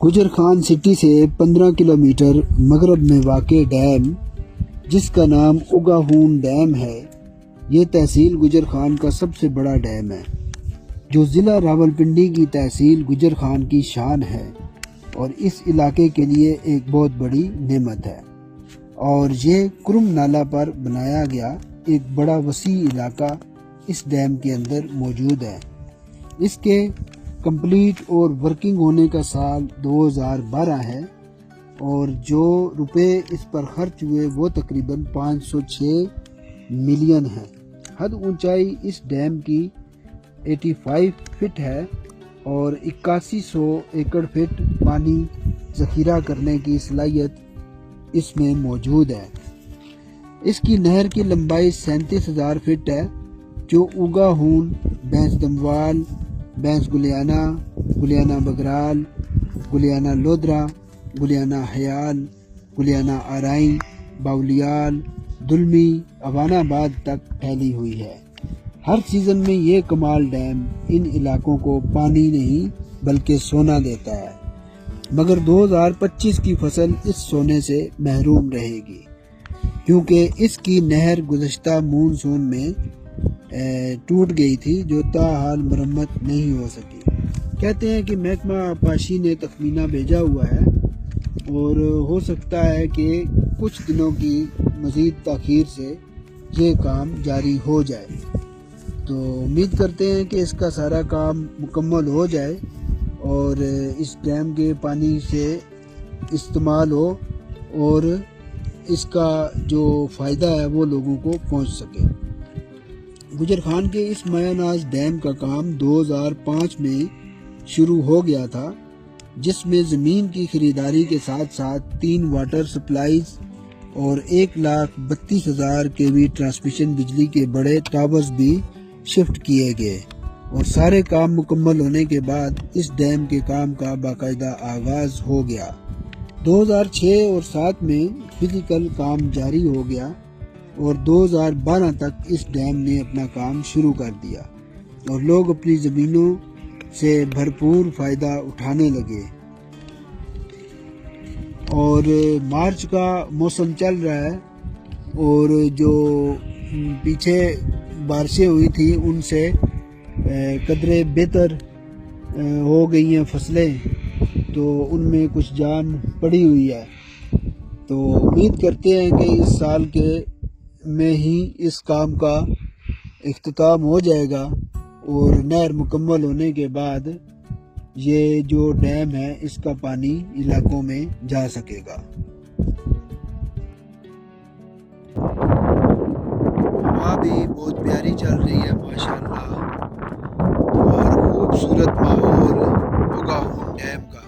گجر Khan city سے 15 kilometre مغرب میں واقع ڈیم جس کا نام اگا ہون ڈیم ہے، یہ تحصیل گجر خان کا سب سے بڑا ڈیم ہے جو ضلع راولپنڈی کی تحصیل گجر خان کی شان ہے اور اس علاقے کے لیے ایک بہت بڑی نعمت ہے۔ اور یہ کرم نالہ پر بنایا گیا ایک بڑا وسیع علاقہ اس ڈیم کے اندر موجود ہے۔ اس کے کمپلیٹ اور ورکنگ ہونے کا سال 2012 ہے اور جو روپے اس پر خرچ ہوئے وہ تقریباً 506 ملین ہے۔ حد اونچائی اس ڈیم کی 85 فٹ ہے اور 8100 ایکڑ فٹ پانی ذخیرہ کرنے کی صلاحیت اس میں موجود ہے۔ اس کی نہر کی لمبائی 37,000 فٹ ہے جو اگا ہون، بینس دموال، بینس گلیانہ، گلیانہ بگرال، گلیانہ لودرا، گلیانہ حیال، گلیانہ آرائیں، باولیال، دلمی، اوان آباد تک پھیلی ہوئی ہے۔ ہر سیزن میں یہ کمال ڈیم ان علاقوں کو پانی نہیں بلکہ سونا دیتا ہے، مگر 2025 کی فصل اس سونے سے محروم رہے گی کیونکہ اس کی نہر گزشتہ مونسون میں ٹوٹ گئی تھی جو تاحال مرمت نہیں ہو سکی۔ کہتے ہیں کہ محکمہ آبپاشی نے تخمینہ بھیجا ہوا ہے اور ہو سکتا ہے کہ کچھ دنوں کی مزید تاخیر سے یہ کام جاری ہو جائے، تو امید کرتے ہیں کہ اس کا سارا کام مکمل ہو جائے اور اس ڈیم کے پانی سے استعمال ہو اور اس کا جو فائدہ ہے وہ لوگوں کو پہنچ سکے۔ گجر خان کے اس مایہ ناز ڈیم کا کام 2005 میں شروع ہو گیا تھا، جس میں زمین کی خریداری کے ساتھ ساتھ 3 واٹر سپلائیز اور 1,32,000 kV ٹرانسمیشن بجلی کے بڑے ٹاورز بھی شفٹ کیے گئے اور سارے کام مکمل ہونے کے بعد اس ڈیم کے کام کا باقاعدہ آغاز ہو گیا۔ 2006 اور 2007 میں فزیکل کام جاری ہو گیا اور 2012 تک اس ڈیم نے اپنا کام شروع کر دیا اور لوگ اپنی زمینوں سے بھرپور فائدہ اٹھانے لگے۔ اور مارچ کا موسم چل رہا ہے اور جو پیچھے بارشیں ہوئی تھی ان سے قدرے بہتر ہو گئی ہیں فصلیں، تو ان میں کچھ جان پڑی ہوئی ہے، تو امید کرتے ہیں کہ اس سال کے میں ہی اس کام کا اختتام ہو جائے گا اور نہر مکمل ہونے کے بعد یہ جو ڈیم ہے اس کا پانی علاقوں میں جا سکے گا۔ ہوا بھی بہت پیاری چل رہی ہے ماشاءاللہ اور خوبصورت ماحول اگا ہون ڈیم کا،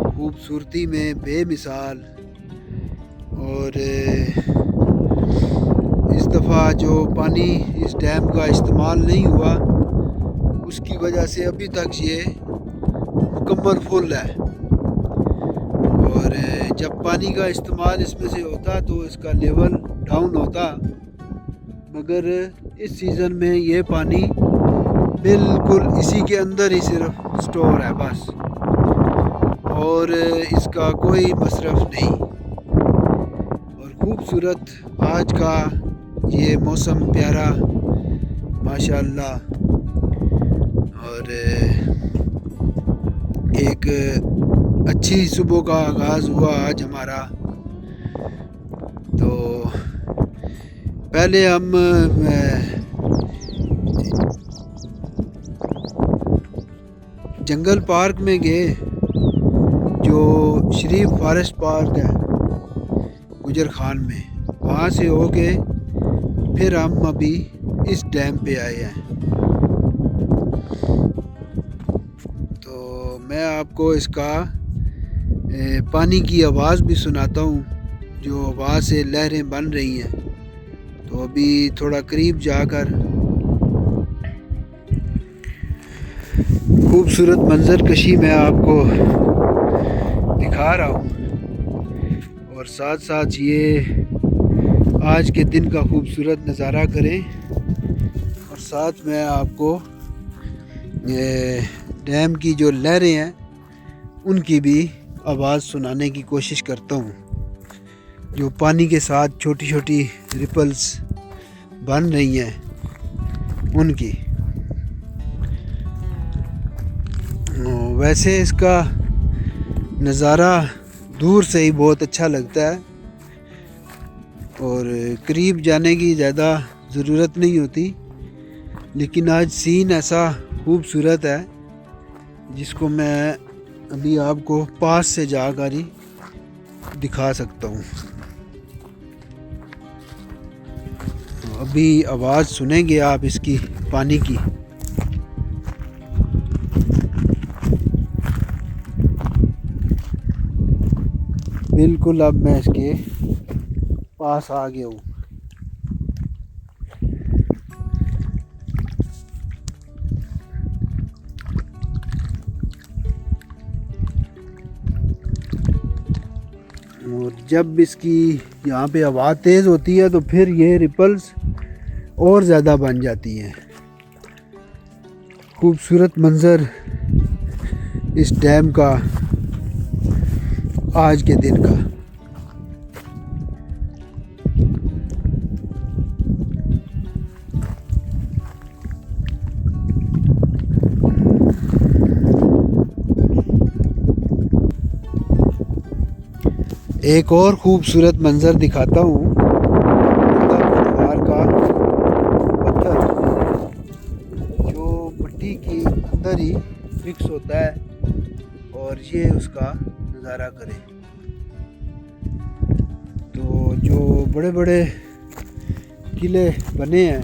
خوبصورتی میں بے مثال۔ اور اس دفعہ جو پانی اس ڈیم کا استعمال نہیں ہوا اس کی وجہ سے ابھی تک یہ مکمل فل ہے، اور جب پانی کا استعمال اس میں سے ہوتا تو اس کا لیول ڈاؤن ہوتا، مگر اس سیزن میں یہ پانی بالکل اسی کے اندر ہی صرف سٹور ہے بس، اور اس کا کوئی مصرف نہیں۔ اور خوبصورت آج کا یہ موسم پیارا ماشاءاللہ، اور ایک اچھی صبح کا آغاز ہوا آج ہمارا۔ تو پہلے ہم جنگل پارک میں گئے جو شریف فارسٹ پارک ہے گجر خان میں، وہاں سے ہو کے پھر ہم ابھی اس ڈیم پہ آئے ہیں۔ تو میں آپ کو اس کا پانی کی آواز بھی سناتا ہوں جو آواز سے لہریں بن رہی ہیں، تو ابھی تھوڑا قریب جا کر خوبصورت منظر کشی میں آپ کو دکھا رہا ہوں اور ساتھ ساتھ یہ آج کے دن کا خوبصورت نظارہ کریں، اور ساتھ میں آپ کو ڈیم کی جو لہریں ہیں ان کی بھی آواز سنانے کی کوشش کرتا ہوں، جو پانی کے ساتھ چھوٹی چھوٹی ریپلز بن رہی ہیں ان کی۔ ویسے اس کا نظارہ دور سے ہی بہت اچھا لگتا ہے اور قریب جانے کی زیادہ ضرورت نہیں ہوتی، لیکن آج سین ایسا خوبصورت ہے جس کو میں ابھی آپ کو پاس سے جا کر ہی دکھا سکتا ہوں۔ ابھی آواز سنیں گے آپ اس کی پانی کی۔ بالکل اب میں اس کے پاس آ گیا ہوں۔ اور جب اس کی یہاں پہ آواز تیز ہوتی ہے تو پھر یہ ریپلز اور زیادہ بن جاتی ہیں۔ خوبصورت منظر اس ڈیم کا آج کے دن کا۔ ایک اور خوبصورت منظر دکھاتا ہوں، پہاڑ کا پتھر جو مٹی کے اندر ہی فکس ہوتا ہے اور یہ اس کا نظارہ کرے۔ تو جو بڑے بڑے قلعے بنے ہیں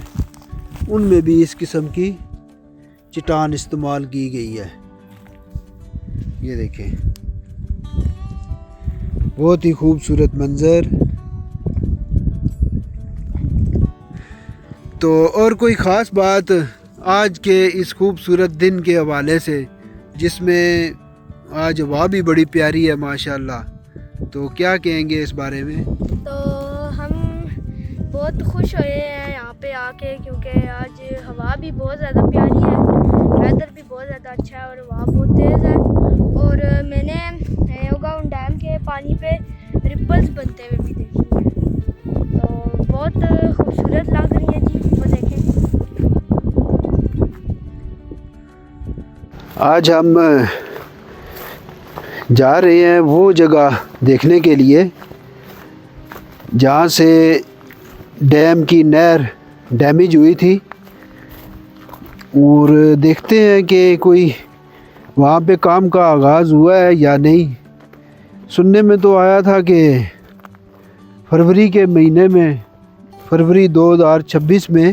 ان میں بھی اس قسم کی چٹان استعمال کی گئی ہے۔ یہ دیکھیں، بہت ہی خوبصورت منظر۔ تو اور کوئی خاص بات آج کے اس خوبصورت دن کے حوالے سے، جس میں آج ہوا بھی بڑی پیاری ہے ماشاءاللہ، تو کیا کہیں گے اس بارے میں؟ تو ہم بہت خوش ہوئے ہیں یہاں پہ آ کے، کیونکہ آج ہوا بھی بہت زیادہ پیاری ہے، ویدر بھی بہت زیادہ اچھا ہے اور ہوا بہت تیز ہے۔ اور میں نے اوگاؤن ڈیم کے پانی پہ ریپلز بنتے ہوئے بھی دیکھی ہیں، تو بہت خوبصورت لگ رہی ہیں جی، وہ دیکھیں۔ آج ہم جا رہے ہیں وہ جگہ دیکھنے کے لیے جہاں سے ڈیم کی نہر ڈیمیج ہوئی تھی، اور دیکھتے ہیں کہ کوئی وہاں پہ کام کا آغاز ہوا ہے یا نہیں۔ سننے میں تو آیا تھا کہ فروری کے مہینے میں، فروری 2026 میں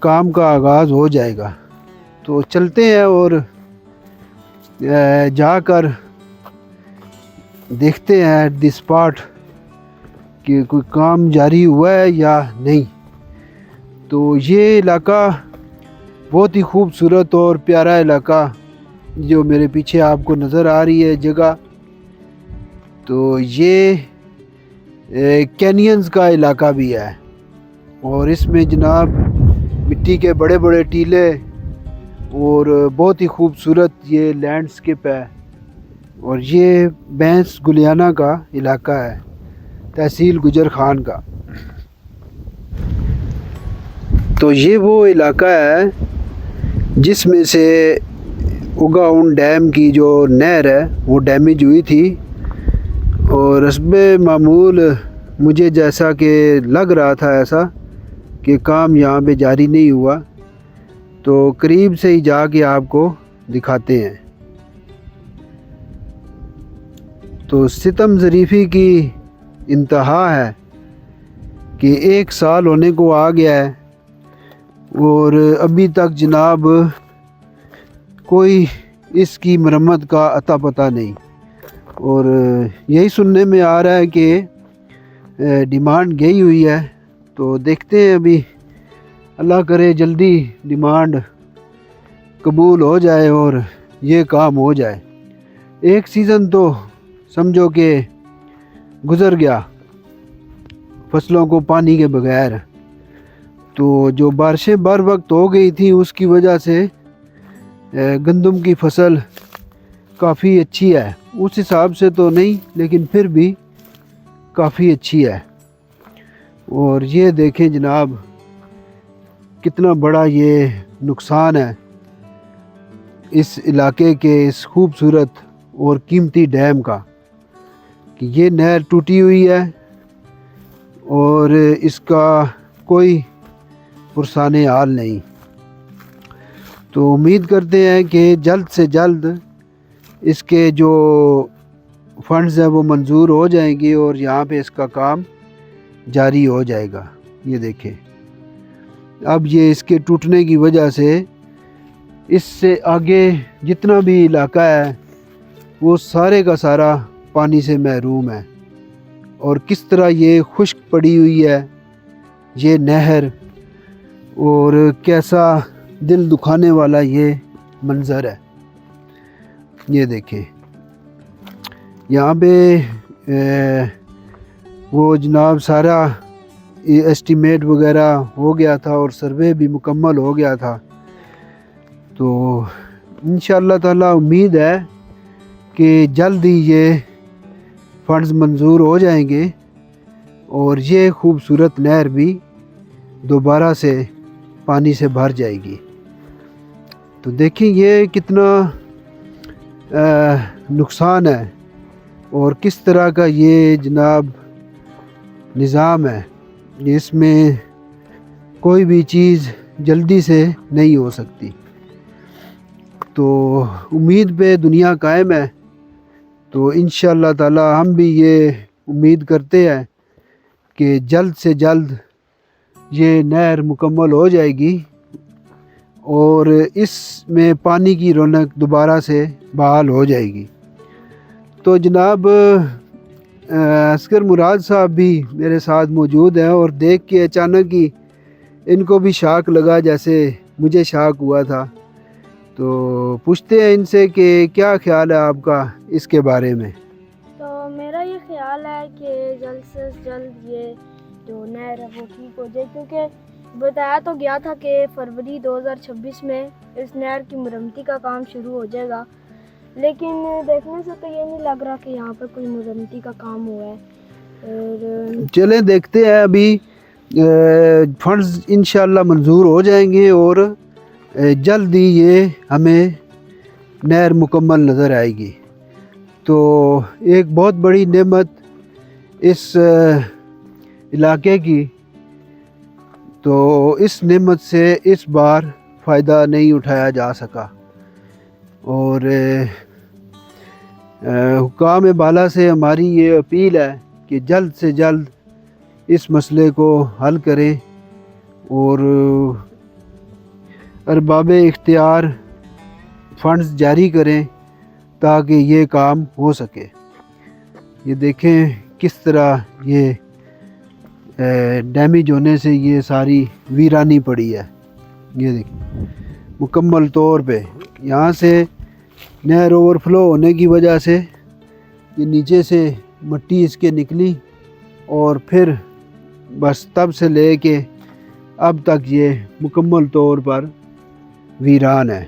کام کا آغاز ہو جائے گا۔ تو چلتے ہیں اور جا کر دیکھتے ہیں ایٹ دی اسپاٹ کہ کوئی کام جاری ہوا ہے یا نہیں۔ تو یہ علاقہ بہت ہی خوبصورت اور پیارا علاقہ جو میرے پیچھے آپ کو نظر آ رہی ہے جگہ، تو یہ کینینز کا علاقہ بھی ہے، اور اس میں جناب مٹی کے بڑے بڑے ٹیلے اور بہت ہی خوبصورت یہ لینڈسکیپ ہے۔ اور یہ بینس گلیانہ کا علاقہ ہے، تحصیل گجر خان کا۔ تو یہ وہ علاقہ ہے جس میں سے اوگاؤن ڈیم کی جو نہر ہے وہ ڈیمیج ہوئی تھی، اور حسب معمول مجھے جیسا کہ لگ رہا تھا ایسا کہ کام یہاں پہ جاری نہیں ہوا، تو قریب سے ہی جا کے آپ کو دکھاتے ہیں۔ تو ستم ظریفی کی انتہا ہے کہ 1 سال ہونے کو آ گیا ہے اور ابھی تک جناب کوئی اس کی مرمت کا اتا پتہ نہیں، اور یہی سننے میں آ رہا ہے کہ ڈیمانڈ گئی ہوئی ہے۔ تو دیکھتے ہیں، ابھی اللہ کرے جلدی ڈیمانڈ قبول ہو جائے اور یہ کام ہو جائے۔ ایک سیزن تو سمجھو کہ گزر گیا فصلوں کو پانی کے بغیر، تو جو بارشیں بر وقت ہو گئی تھیں اس کی وجہ سے گندم کی فصل کافی اچھی ہے، اس حساب سے تو نہیں لیکن پھر بھی کافی اچھی ہے۔ اور یہ دیکھیں جناب کتنا بڑا یہ نقصان ہے اس علاقے کے اس خوبصورت اور قیمتی ڈیم کا، کہ یہ نہر ٹوٹی ہوئی ہے اور اس کا کوئی پرسان حال نہیں۔ تو امید کرتے ہیں کہ جلد سے جلد اس کے جو فنڈز ہیں وہ منظور ہو جائیں گی اور یہاں پہ اس کا کام جاری ہو جائے گا۔ یہ دیکھیں اب یہ اس کے ٹوٹنے کی وجہ سے اس سے آگے جتنا بھی علاقہ ہے وہ سارے کا سارا پانی سے محروم ہے، اور کس طرح یہ خشک پڑی ہوئی ہے یہ نہر، اور کیسا دل دکھانے والا یہ منظر ہے۔ یہ دیکھیں یہاں پہ وہ جناب سارا ایسٹیمیٹ وغیرہ ہو گیا تھا اور سروے بھی مکمل ہو گیا تھا، تو انشاءاللہ تعالی امید ہے کہ جلد ہی یہ فنڈز منظور ہو جائیں گے اور یہ خوبصورت نہر بھی دوبارہ سے پانی سے بھر جائے گی۔ تو دیکھیں یہ کتنا نقصان ہے اور کس طرح کا یہ جناب نظام ہے، اس میں کوئی بھی چیز جلدی سے نہیں ہو سکتی۔ تو امید پہ دنیا قائم ہے، تو انشاءاللہ تعالی ہم بھی یہ امید کرتے ہیں کہ جلد سے جلد یہ نہر مکمل ہو جائے گی اور اس میں پانی کی رونق دوبارہ سے بحال ہو جائے گی۔ تو جناب اصغر مراد صاحب بھی میرے ساتھ موجود ہیں، اور دیکھ کے اچانک ہی ان کو بھی شاک لگا جیسے مجھے شاک ہوا تھا۔ تو پوچھتے ہیں ان سے کہ کیا خیال ہے آپ کا اس کے بارے میں؟ تو میرا یہ خیال ہے کہ جلد سے جلد یہ جو نہر ہے وہ ٹھیک ہو جائے، کیونکہ بتایا تو گیا تھا کہ فروری 2026 میں اس نہر کی مرمتی کا کام شروع ہو جائے گا، لیکن دیکھنے سے تو یہ نہیں لگ رہا کہ یہاں پر کوئی مرمتی کا کام ہوا ہے۔ اور چلیں دیکھتے ہیں، ابھی فنڈز انشاءاللہ منظور ہو جائیں گے اور جلد ہی یہ ہمیں نہر مکمل نظر آئے گی۔ تو ایک بہت بڑی نعمت اس علاقے کی، تو اس نعمت سے اس بار فائدہ نہیں اٹھایا جا سکا، اور حکام بالا سے ہماری یہ اپیل ہے کہ جلد سے جلد اس مسئلے کو حل کریں اور ارباب اختیار فنڈز جاری کریں تاکہ یہ کام ہو سکے۔ یہ دیکھیں کس طرح یہ ڈیمیج ہونے سے یہ ساری ویرانی پڑی ہے۔ یہ دیکھیں مکمل طور پہ یہاں سے نہر اوور فلو ہونے کی وجہ سے یہ نیچے سے مٹی اس کے نکلی، اور پھر بس تب سے لے کے اب تک یہ مکمل طور پر ویران ہے۔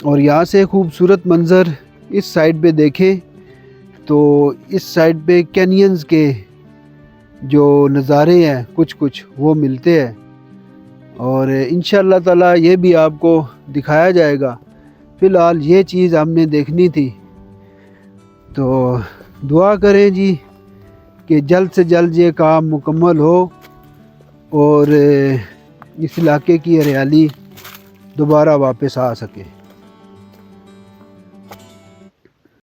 اور یہاں سے خوبصورت منظر اس سائڈ پہ دیکھیں تو اس سائڈ پہ کینینز کے جو نظارے ہیں کچھ وہ ملتے ہیں، اور انشاءاللہ تعالی یہ بھی آپ کو دکھایا جائے گا۔ فی الحال یہ چیز ہم نے دیکھنی تھی، تو دعا کریں جی کہ جلد سے جلد یہ کام مکمل ہو اور اس علاقے کی ہریالی دوبارہ واپس آ سکے۔